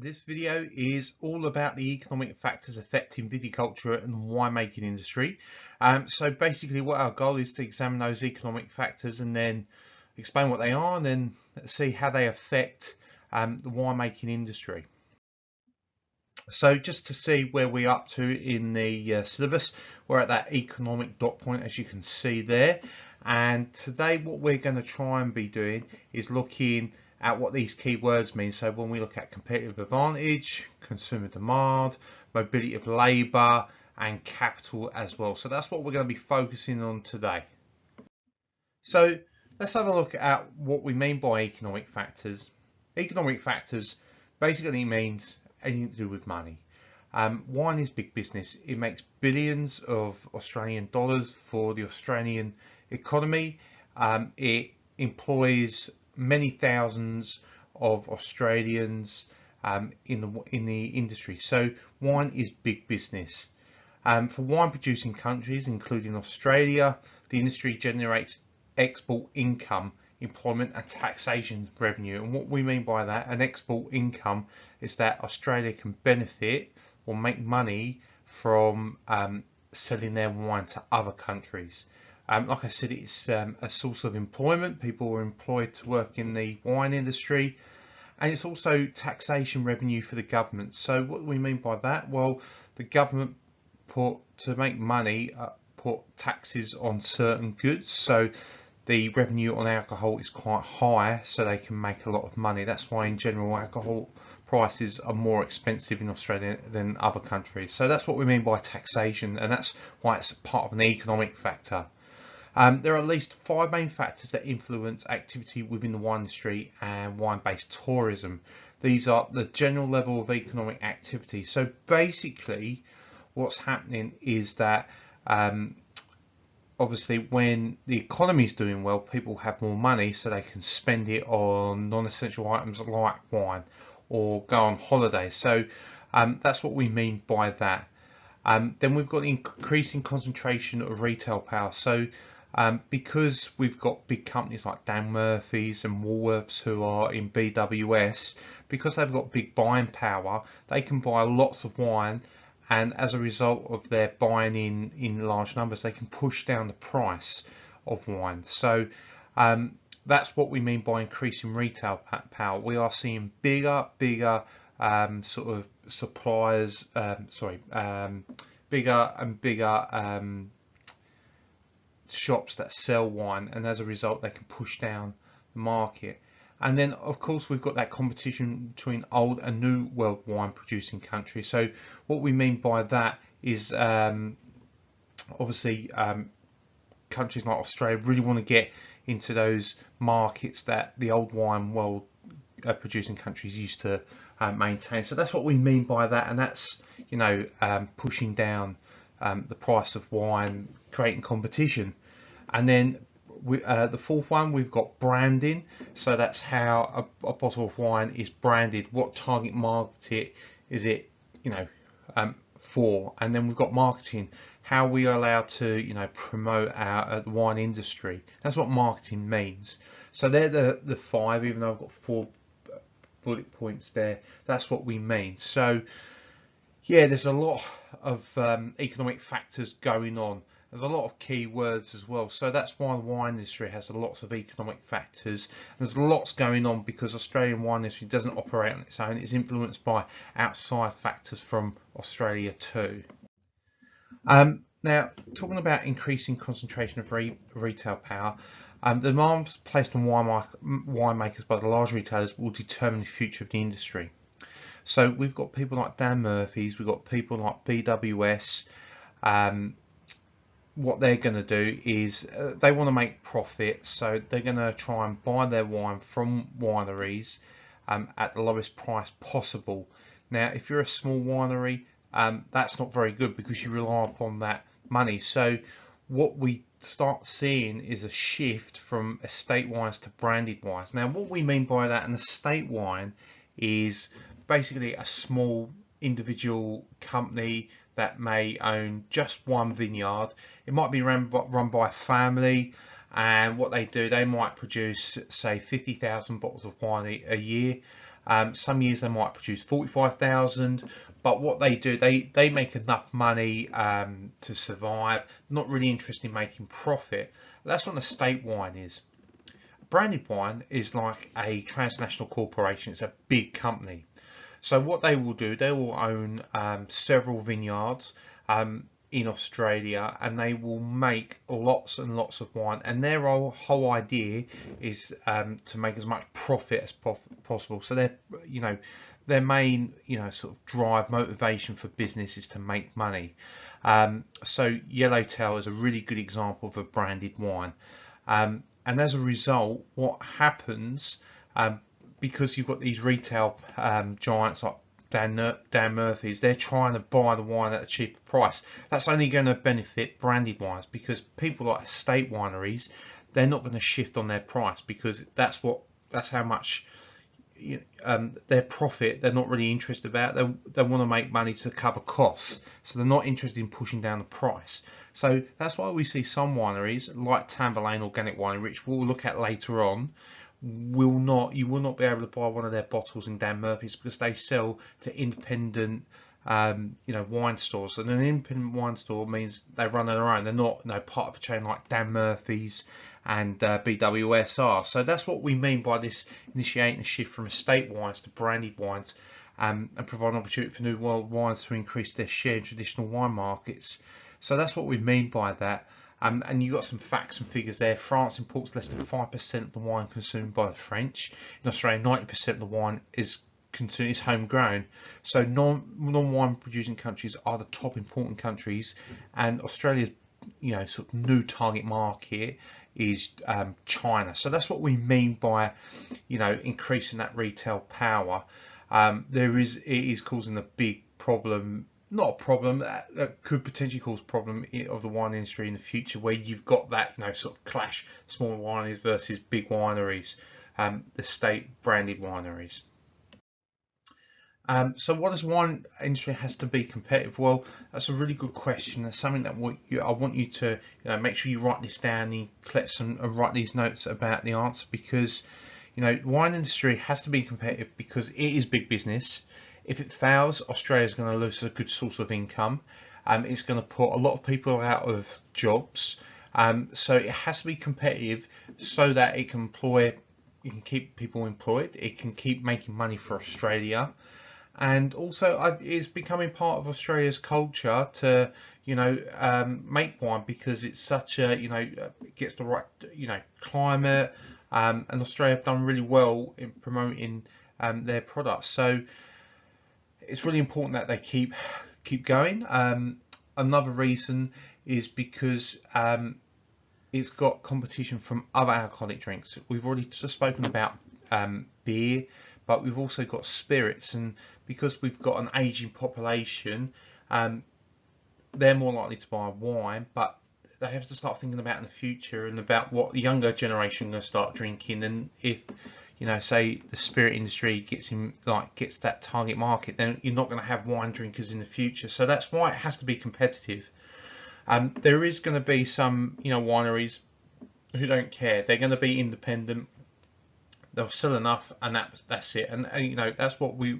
This video is all about the economic factors affecting viticulture and winemaking industry. So basically what our goal is to examine those economic factors and then explain what they are and then see how they affect the winemaking industry. So just to see where we're up to in the syllabus, we're at that economic dot point, as you can see there. And today what we're going to try and be doing is looking at what these keywords mean. So when we look at competitive advantage, consumer demand, mobility of labour and capital as well. So that's what we're going to be focusing on today. So let's have a look at what we mean by economic factors. Economic factors basically means anything to do with money. Wine is big business. It makes billions of Australian dollars for the Australian economy. It employs many thousands of Australians in the industry. So wine is big business. For wine producing countries, including Australia, the industry generates export income, employment and taxation revenue. And what we mean by that, an export income, is that Australia can benefit or make money from selling their wine to other countries. Like I said, it's a source of employment. People are employed to work in the wine industry, and it's also taxation revenue for the government. So what do we mean by that? Well, the government to make money put taxes on certain goods. So the revenue on alcohol is quite high, so they can make a lot of money. That's why in general alcohol prices are more expensive in Australia than other countries. So that's what we mean by taxation, and that's why it's part of an economic factor. There are at least 5 main factors that influence activity within the wine industry and wine-based tourism. These are the general level of economic activity. So basically what's happening is that obviously when the economy is doing well, people have more money, so they can spend it on non-essential items like wine or go on holiday. So that's what we mean by that. Then we've got the increasing concentration of retail power. So because we've got big companies like Dan Murphy's and Woolworths who are in BWS, because they've got big buying power, they can buy lots of wine, and as a result of their buying in large numbers, they can push down the price of wine. So that's what we mean by increasing retail power. We are seeing bigger sort of suppliers, bigger and bigger shops that sell wine, and as a result they can push down the market. And then of course we've got that competition between old and new world wine producing countries. So what we mean by that is obviously countries like Australia really want to get into those markets that the old wine world producing countries used to maintain. So that's what we mean by that, and that's, you know, pushing down the price of wine, creating competition. And then the fourth one, we've got branding. So that's how a bottle of wine is branded. What target market is it, you know, for? And then we've got marketing, how we are allowed to, you know, promote our the wine industry. That's what marketing means. So they're the 5, even though I've got 4 bullet points there. That's what we mean. So yeah, there's a lot of economic factors going on. There's a lot of key words as well. So that's why the wine industry has lots of economic factors. There's lots going on because Australian wine industry doesn't operate on its own. It's influenced by outside factors from Australia too. Now, talking about increasing concentration of retail power, the demands placed on winemakers by the large retailers will determine the future of the industry. So we've got people like Dan Murphy's, we've got people like BWS. What they're going to do is they want to make profit, so they're going to try and buy their wine from wineries at the lowest price possible. Now, if you're a small winery, that's not very good because you rely upon that money. So what we start seeing is a shift from estate wines to branded wines. Now, what we mean by that, an estate wine is basically a small individual company that may own just one vineyard. It might be run by a family, and what they do, they might produce say 50,000 bottles of wine a year, Some years they might produce 45,000, but what they do, they make enough money to survive, not really interested in making profit. That's what an estate wine is. Branded wine is like a transnational corporation. It's a big company. So what they will do, they will own several vineyards in Australia, and they will make lots and lots of wine. And their whole idea is to make as much profit as possible. So their main sort of drive motivation for business is to make money. So Yellowtail is a really good example of a branded wine. And as a result, what happens, because you've got these retail giants like Dan Murphy's, they're trying to buy the wine at a cheaper price. That's only going to benefit branded wines, because people like estate wineries, they're not going to shift on their price, because that's how much their profit they're not really interested about. They want to make money to cover costs, so they're not interested in pushing down the price. So that's why we see some wineries like Tamburlaine Organic Wine, which we'll look at later on, you will not be able to buy one of their bottles in Dan Murphy's, because they sell to independent wine stores. And an independent wine store means they run their own. They're not part of a chain like Dan Murphy's and BWSR. So that's what we mean by this initiating a shift from estate wines to branded wines, and provide an opportunity for new world wines to increase their share in traditional wine markets. So that's what we mean by that. And you've got some facts and figures there. France imports less than 5% of the wine consumed by the French. In Australia, 90% of the wine is homegrown. So non-wine producing countries are the top important countries, and Australia's sort of new target market is China. So that's what we mean by increasing that retail power. It is causing a big problem. Not a problem, that could potentially cause a problem of the wine industry in the future, where you've got that sort of clash, small wineries versus big wineries, the state branded wineries. So what does wine industry has to be competitive? Well, that's a really good question. That's something that I want you to make sure you write this down and collect and write these notes about the answer, because wine industry has to be competitive because it is big business. If it fails, Australia is going to lose a good source of income. It's going to put a lot of people out of jobs. So it has to be competitive so that it can keep people employed. It can keep making money for Australia. And also it's becoming part of Australia's culture to make wine, because it's such a it gets the right climate, and Australia have done really well in promoting their products. So it's really important that they keep going. Another reason is because it's got competition from other alcoholic drinks. We've already just spoken about beer, but we've also got spirits, and because we've got an aging population, they're more likely to buy wine, but they have to start thinking about in the future and about what the younger generation are going to start drinking. And if say the spirit industry gets that target market, then you're not going to have wine drinkers in the future. So that's why it has to be competitive. There is going to be some wineries who don't care. They're going to be independent. They'll sell enough, and that's it. And that's what the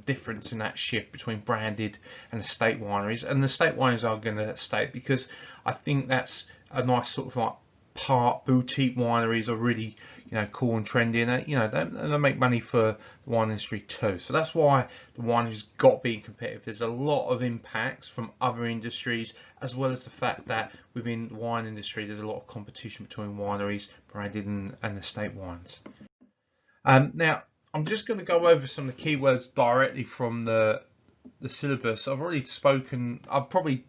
difference in that shift between branded and estate wineries. And the estate wineries are going to stay, because I think that's a nice sort of like part boutique wineries are really cool and trendy, and they make money for the wine industry too. So that's why the wine has got to be competitive. There's a lot of impacts from other industries, as well as the fact that within the wine industry there's a lot of competition between wineries, branded and estate wines. Now I'm just going to go over some of the keywords directly from the syllabus. I've probably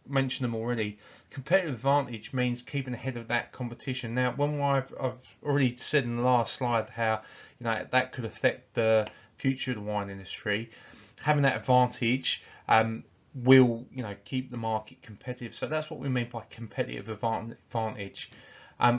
mentioned them already. Competitive advantage means keeping ahead of that competition. Now, when I've already said in the last slide how that could affect the future of the wine industry. Having that advantage will keep the market competitive. So that's what we mean by competitive advantage.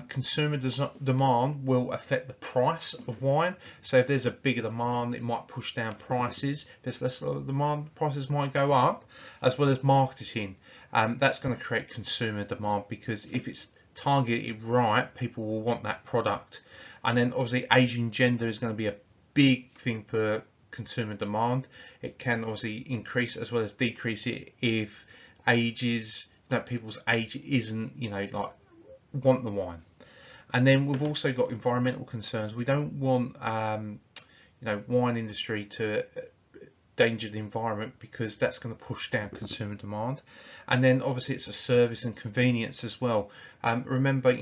Consumer demand will affect the price of wine. So if there's a bigger demand, it might push down prices. If there's less demand, prices might go up, as well as marketing. That's going to create consumer demand, because if it's targeted right, people will want that product. And then obviously Asian gender is going to be a big thing for consumer demand. It can obviously increase as well as decrease it if people's age isn't, like want the wine. And then we've also got environmental concerns. We don't want wine industry to endanger the environment, because that's going to push down consumer demand. And then obviously it's a service and convenience as well. Remember,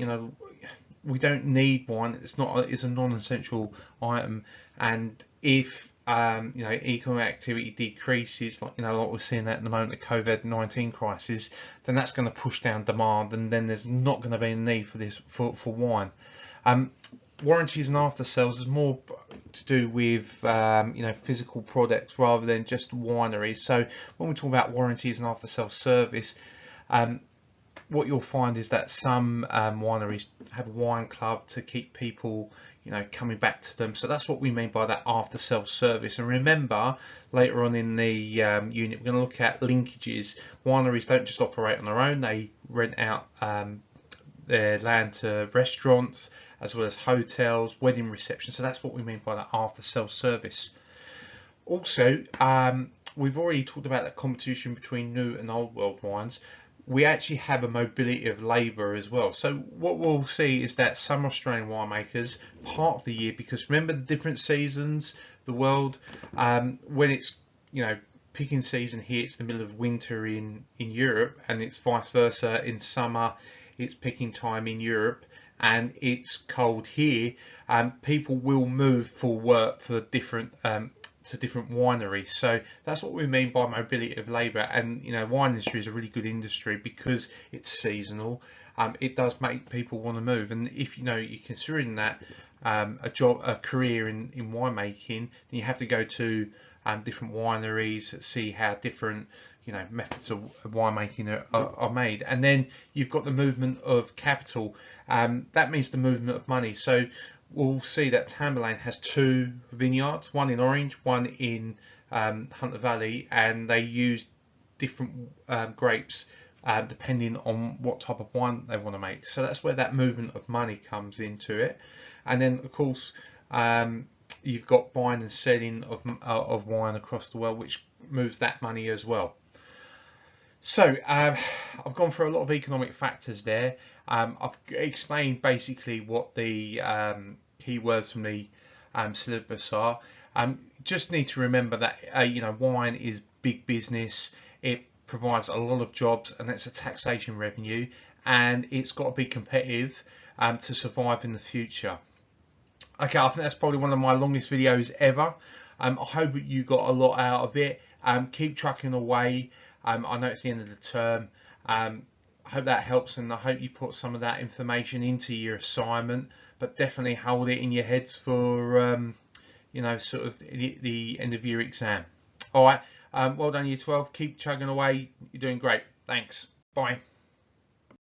we don't need wine. It's a non-essential item, and if economic activity decreases, like we're seeing that at the moment, the COVID-19 crisis, then that's going to push down demand, and then there's not going to be a need for this for wine. Warranties and after sales is more to do with physical products rather than just wineries. So when we talk about warranties and after sales service, what you'll find is that some wineries have a wine club to keep people coming back to them. So that's what we mean by that after sales service. And remember, later on in the unit, we're going to look at linkages. Wineries don't just operate on their own, they rent out their land to restaurants as well as hotels, wedding receptions. So that's what we mean by that after sales service. Also, we've already talked about that competition between new and old world wines. We actually have a mobility of labour as well. So what we'll see is that some Australian winemakers, part of the year, because remember the different seasons, the world, when it's picking season here, it's the middle of winter in Europe, and it's vice versa. In summer, it's picking time in Europe, and it's cold here. People will move for work for different to different wineries. So that's what we mean by mobility of labour. And wine industry is a really good industry because it's seasonal. It does make people want to move, and if you're considering that a career in winemaking, then you have to go to different wineries, see how different methods of winemaking are made. And then you've got the movement of capital. That means the movement of money. So we'll see that Tamerlane has 2 vineyards, one in Orange, one in Hunter Valley, and they use different grapes depending on what type of wine they want to make. So that's where that movement of money comes into it. And then of course you've got buying and selling of wine across the world, which moves that money as well. So I've gone through a lot of economic factors there. I've explained basically what the keywords from the syllabus are. Just need to remember that wine is big business. It provides a lot of jobs, and it's a taxation revenue, and it's got to be competitive to survive in the future. Okay, I think that's probably one of my longest videos ever. I hope you got a lot out of it. Keep trucking away. I know it's the end of the term. I hope that helps, and I hope you put some of that information into your assignment, but definitely hold it in your heads for sort of the end of year exam. All right, well done year 12. Keep chugging away. You're doing great. Thanks. Bye.